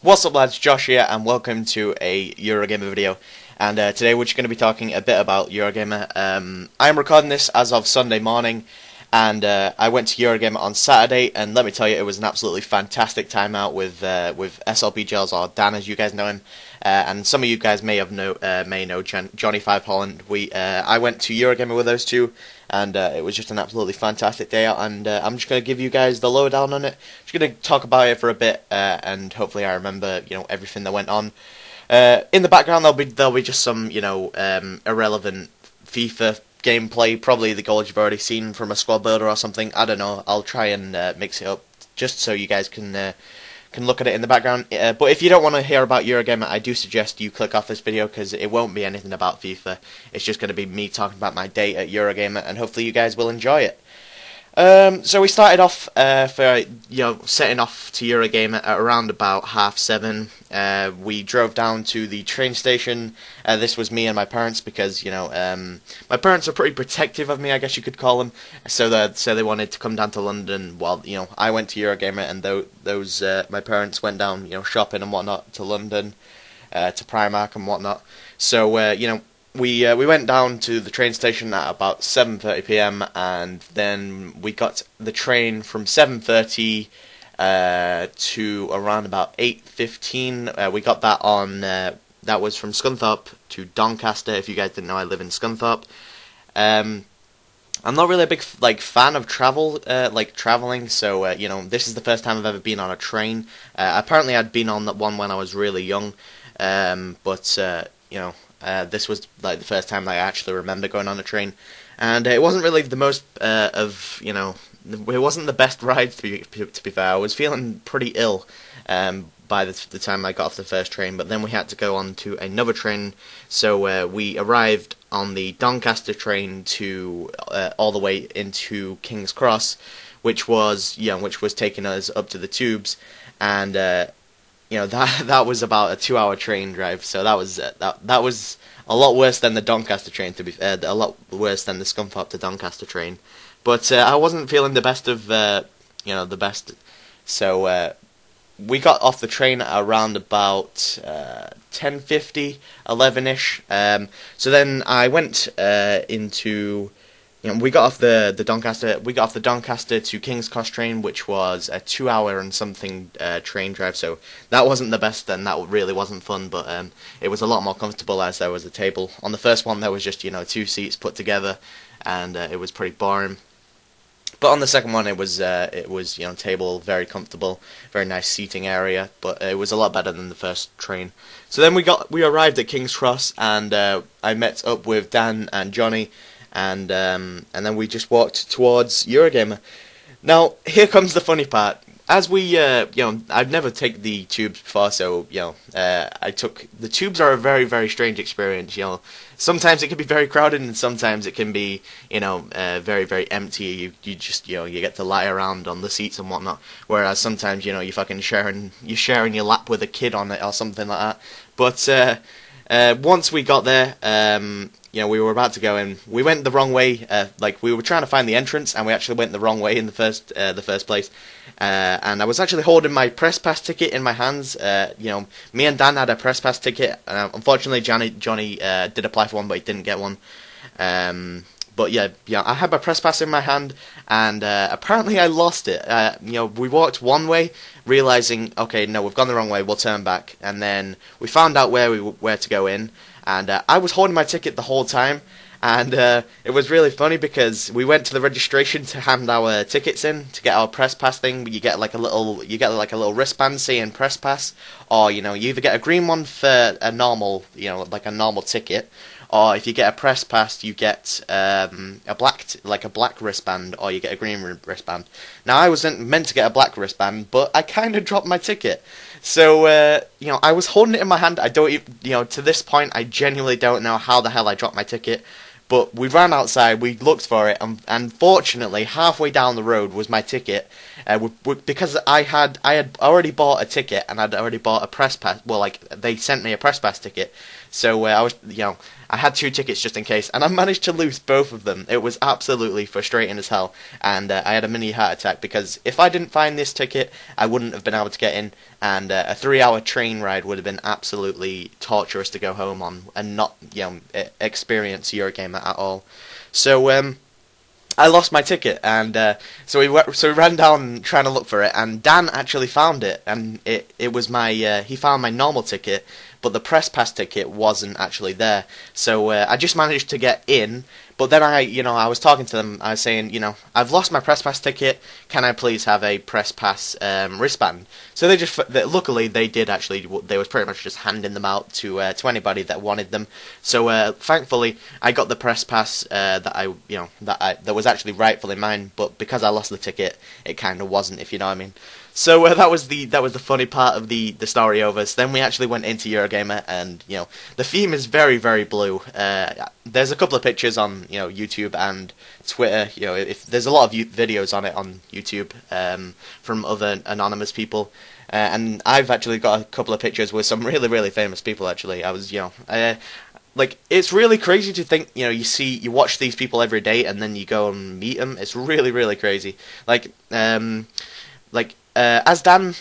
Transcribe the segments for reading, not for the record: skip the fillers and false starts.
What's up lads, Josh here and welcome to a EuroGamer video, and today we're just going to be talking a bit about EuroGamer. I am recording this as of Sunday morning, and I went to EuroGamer on Saturday, and let me tell you, it was an absolutely fantastic time out with SLP Gels, or Dan as you guys know him, and some of you guys may know Johnny 5 Holland. I went to EuroGamer with those two, and it was just an absolutely fantastic day out, and I'm just going to give you guys the lowdown on it. Just going to talk about it for a bit, and hopefully I remember, everything that went on. In the background there'll be just some, irrelevant FIFA gameplay, probably the goals you've already seen from a squad builder or something. I don't know. I'll try and mix it up just so you guys can look at it in the background. But if you don't want to hear about EuroGamer, I do suggest you click off this video because it won't be anything about FIFA. It's just going to be me talking about my day at EuroGamer, and hopefully you guys will enjoy it. So we started off setting off to EuroGamer at around about 7:30. We drove down to the train station. This was me and my parents because my parents are pretty protective of me, I guess you could call them. So they wanted to come down to London while I went to EuroGamer, and my parents went down shopping and whatnot to London, to Primark and whatnot. So we went down to the train station at about 7:30 p.m. and then we got the train from 7:30 to around about 8:15. We got that on that was from Scunthorpe to Doncaster. If you guys didn't know, I live in Scunthorpe. I'm not really a big fan of traveling, so this is the first time I've ever been on a train. Apparently I'd been on that one when I was really young, but this was the first time I actually remember going on a train, and it wasn't really the most it wasn't the best ride to be fair. I was feeling pretty ill by the time I got off the first train, but then we had to go on to another train, so we arrived on the Doncaster train to all the way into King's Cross, which was taking us up to the tubes, and that was about a 2-hour train drive, so that was a lot worse than the Doncaster train, to be fair, a lot worse than the Scunthorpe to Doncaster train. But I wasn't feeling the best of the best, so we got off the train at around about 10:50, 11ish. So then I went into. We got off the Doncaster to King's Cross train, which was a 2-hour and something train drive. So that wasn't the best, and that really wasn't fun. But it was a lot more comfortable as there was a table. On the first one, there was just 2 seats put together, and it was pretty boring. But on the second one, it was table, very comfortable, very nice seating area. But it was a lot better than the first train. So then we arrived at King's Cross, and I met up with Dan and Johnny. And then we just walked towards EuroGamer. Now, here comes the funny part. As we, I've never taken the tubes before, so, the tubes are a very, very strange experience, Sometimes it can be very crowded, and sometimes it can be, very, very empty. You just, you get to lie around on the seats and whatnot. Whereas sometimes, you're fucking sharing your lap with a kid on it or something like that. But, once we got there, we were about to go in. We went the wrong way. We were trying to find the entrance, and we actually went the wrong way in the first place. And I was actually holding my press pass ticket in my hands. Me and Dan had a press pass ticket. Unfortunately, Johnny did apply for one, but he didn't get one. But I had my press pass in my hand, and apparently I lost it. We walked one way, realizing, okay, no, we've gone the wrong way. We'll turn back, and then we found out where to go in. And I was holding my ticket the whole time, and it was really funny because we went to the registration to hand our tickets in to get our press pass thing. You get like a little wristband saying press pass, or you either get a green one for a normal a normal ticket, or if you get a press pass you get a black wristband, or you get a green wristband. Now I wasn't meant to get a black wristband, but I kind of dropped my ticket. So, I was holding it in my hand. I don't even, to this point, I genuinely don't know how the hell I dropped my ticket. But we ran outside, we looked for it, and fortunately, halfway down the road was my ticket. Because I had already bought a ticket, and I'd already bought a press pass. Well, they sent me a press pass ticket. So I I had 2 tickets just in case, and I managed to lose both of them. It was absolutely frustrating as hell, and I had a mini heart attack because if I didn't find this ticket, I wouldn't have been able to get in, and a 3-hour train ride would have been absolutely torturous to go home on and not, experience EuroGamer at all. So I lost my ticket, and so we ran down trying to look for it, and Dan actually found it, and it was my he found my normal ticket, but the press pass ticket wasn't actually there. So I just managed to get in, but then I was talking to them. I was saying, I've lost my press pass ticket. Can I please have a press pass wristband? So luckily they did actually. They was pretty much just handing them out to anybody that wanted them. So thankfully I got the press pass that was actually rightfully mine. But because I lost the ticket, it kind of wasn't, if you know what I mean. So that was the funny part of the story over. So then we actually went into EuroGamer, and the theme is very, very blue. There's a couple of pictures on YouTube and Twitter. If there's a lot of videos on it on YouTube from other anonymous people, and I've actually got a couple of pictures with some really, really famous people. Actually, I was like, it's really crazy to think, you watch these people every day and then you go and meet them. It's really, really crazy. As Dan,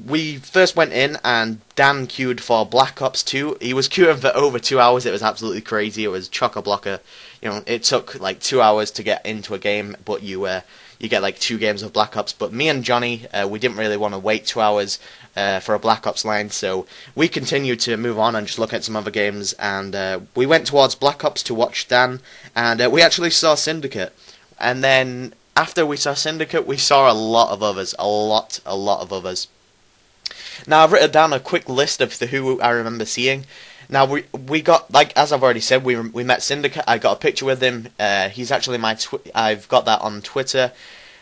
we first went in and Dan queued for Black Ops 2. He was queuing for over 2 hours. It was absolutely crazy. It was chock-a-blocker. It took like 2 hours to get into a game, but you get like 2 games of Black Ops. But me and Johnny, we didn't really want to wait 2 hours for a Black Ops line, so we continued to move on and just look at some other games. And we went towards Black Ops to watch Dan, and we actually saw Syndicate. And then after we saw Syndicate, we saw a lot of others. A lot of others. Now, I've written down a quick list of who I remember seeing. Now, we got, as I've already said, we met Syndicate. I got a picture with him. He's actually I've got that on Twitter.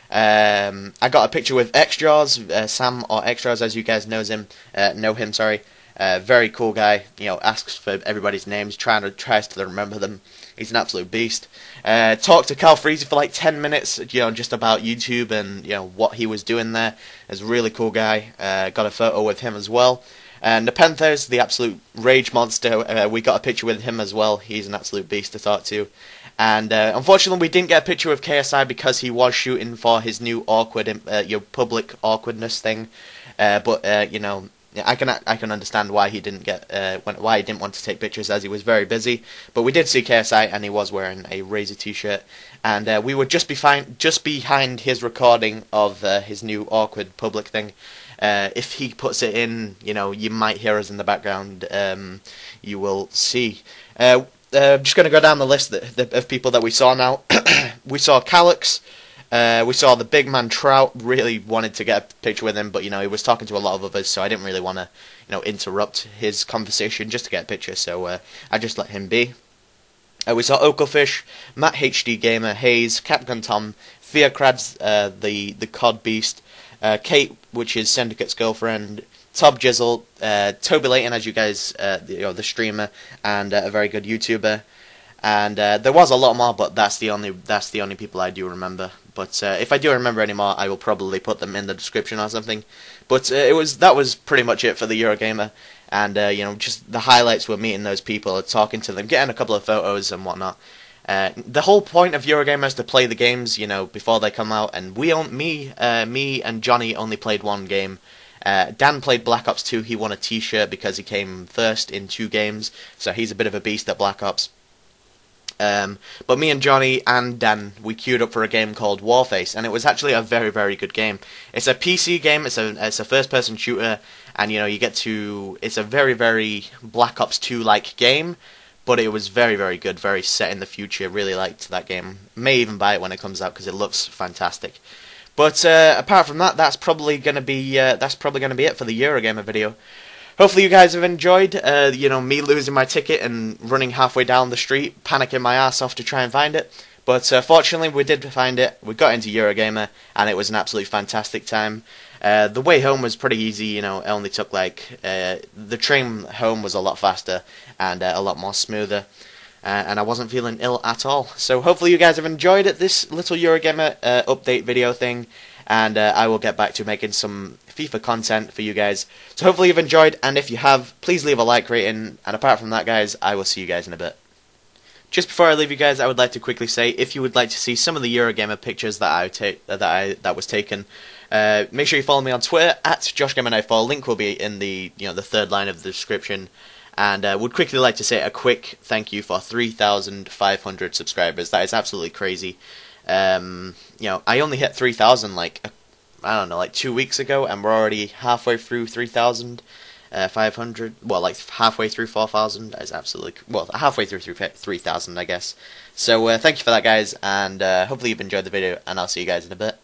I got a picture with Extras, Sam, or Extras, as you guys know him. Very cool guy. Asks for everybody's names, tries to remember them. He's an absolute beast. Talked to Cal Freezy for like 10 minutes, just about YouTube and what he was doing there. He's a really cool guy. Got a photo with him as well. Nepenthes, the absolute rage monster. We got a picture with him as well. He's an absolute beast to talk to. And unfortunately, we didn't get a picture with KSI because he was shooting for his new public awkwardness thing. But I can understand why he didn't why he didn't want to take pictures, as he was very busy. But we did see KSI, and he was wearing a Razor t-shirt, and we were just behind his recording of his new awkward public thing. If he puts it in, you might hear us in the background. You will see. I'm just going to go down the list of people that we saw now. We saw Calyx. We saw the big man Trout. Really wanted to get a picture with him, but he was talking to a lot of others, so I didn't really want to interrupt his conversation just to get a picture. So I just let him be. We saw Okofish, Matt HD Gamer, Hayes, Capgun Tom, Theocrads, the COD Beast, Kate, which is Syndicate's girlfriend, Tob Jizzle, Toby Layton, as you guys, the streamer, and a very good YouTuber. And there was a lot more, but that's the only people I do remember. But if I do remember any more, I will probably put them in the description or something. But that was pretty much it for the EuroGamer. And just the highlights were meeting those people, talking to them, getting a couple of photos and whatnot. The whole point of EuroGamer is to play the games, before they come out. And me and Johnny only played one game. Dan played Black Ops 2. He won a T-shirt because he came first in 2 games. So he's a bit of a beast at Black Ops. But me and Johnny and Dan, we queued up for a game called Warface, and it was actually a very, very good game. It's a PC game, it's a first-person shooter, and it's a very, very Black Ops 2-like game, but it was very, very good, very set in the future. Really liked that game. May even buy it when it comes out because it looks fantastic. But apart from that, that's probably gonna be it for the EuroGamer video. Hopefully you guys have enjoyed, me losing my ticket and running halfway down the street, panicking my ass off to try and find it. But fortunately we did find it, we got into EuroGamer, and it was an absolutely fantastic time. The way home was pretty easy, it only took the train home was a lot faster and a lot more smoother. And I wasn't feeling ill at all. So hopefully you guys have enjoyed this little EuroGamer update video thing. And I will get back to making some FIFA content for you guys. So hopefully you've enjoyed, and if you have, please leave a like rating. And apart from that, guys, I will see you guys in a bit. Just before I leave you guys, I would like to quickly say, if you would like to see some of the EuroGamer pictures that was taken, make sure you follow me on Twitter at JoshGamer94. Link will be in the the third line of the description. And would quickly like to say a quick thank you for 3,500 subscribers. That is absolutely crazy. I only hit 3,000 I don't know, like 2 weeks ago, and we're already halfway through 3,500. Well, like halfway through 4,000. That is absolutely halfway through 3,000, I guess. So thank you for that, guys, and hopefully you've enjoyed the video, and I'll see you guys in a bit.